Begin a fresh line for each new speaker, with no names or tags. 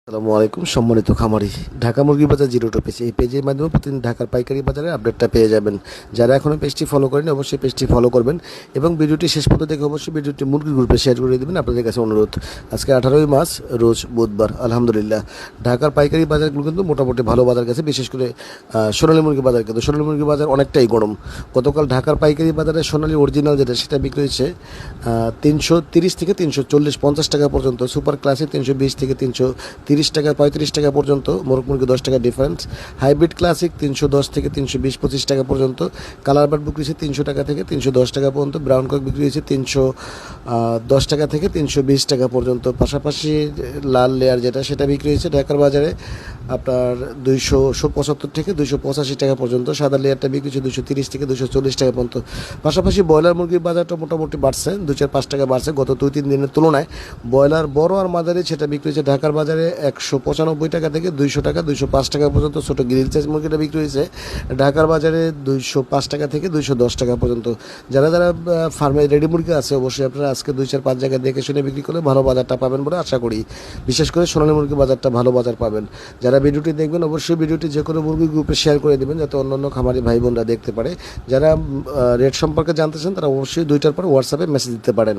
আসসালামু আলাইকুম সম্মানিত খামারি। ঢাকা মুরগি বাজার জিরো টু পেজ, এই পেজের মাধ্যমে প্রতিদিন ঢাকার পাইকারি বাজারে আপডেটটা পেয়ে যাবেন। যারা এখনও পেজটি ফলো করেন অবশ্যই পেজটি ফলো করবেন এবং ভিডিওটি শেষ পর্যন্ত দেখে অবশ্যই ভিডিওটি মুরগির গ্রুপে শেয়ার করে দেবেন। আপনাদের কাছে অনুরোধ, আজকে 18ই মার্চ রোজ বুধবার। আলহামদুলিল্লাহ ঢাকার পাইকারি বাজারগুলো কিন্তু মোটামুটি ভালো বাজার গেছে, বিশেষ করে সোনালী মুরগি বাজার। কিন্তু সোনালী মুরগি বাজার অনেকটাই গরম। গতকাল ঢাকার পাইকারি বাজারে সোনালী অরিজিনাল যেটা সেটা বিক্রি হয়েছে 330 থেকে 340 50 টাকা পর্যন্ত, সুপার ক্লাসিক 320 থেকে 330 টাকা 35 টাকা পর্যন্ত, মোরগ মুরগি 10 টাকা ডিফারেন্স। হাইব্রিড ক্লাসিক 310 থেকে 320-25 টাকা পর্যন্ত। কালার বার্ড বিক্রি হয়েছে 300 টাকা থেকে 310 টাকা পর্যন্ত। ব্রাউন কক বিক্রি হয়েছে 310 টাকা থেকে 320 টাকা পর্যন্ত। পাশাপাশি লাল লেয়ার যেটা সেটা বিক্রি হয়েছে ঢাকার বাজারে আপনার 275 থেকে 285 টাকা পর্যন্ত। সাদা লেয়ারটা বিক্রি হচ্ছে 230 থেকে 240 টাকা পর্যন্ত। পাশাপাশি ব্রয়লার মুরগির বাজারটা মোটামুটি বাড়ছে, 2-4-5 টাকা বাড়ছে গত 2-3 দিনের তুলনায়। ব্রয়লার বড় আর মাঝারি সেটা বিক্রি হয়েছে ঢাকার বাজারে 195 টাকা থেকে 200 টাকা 205 টাকা পর্যন্ত। ছোটো গ্রিল সাইজ মুরগিটা বিক্রি হয়েছে ঢাকার বাজারে 205 টাকা থেকে 210 টাকা পর্যন্ত। যারা যারা ফার্মে রেডি মুরগি আছে অবশ্যই আপনারা আজকে 2-4-5 জায়গায় দেখে শুনে বিক্রি করলে ভালো বাজারটা পাবেন বলে আশা করি। বিশেষ করে সোনালী মুরগি বাজারটা ভালো বাজার পাবেন। যারা ভিডিওটি দেখবেন অবশ্যই ভিডিওটি যে কোনো মুরগি গ্রুপে শেয়ার করে দেবেন যাতে অন্যান্য খামারি ভাই বোনরা দেখতে পারে। যারা রেট সম্পর্কে জানতে চান তারা অবশ্যই 2টার পর হোয়াটসঅ্যাপে মেসেজ দিতে পারেন।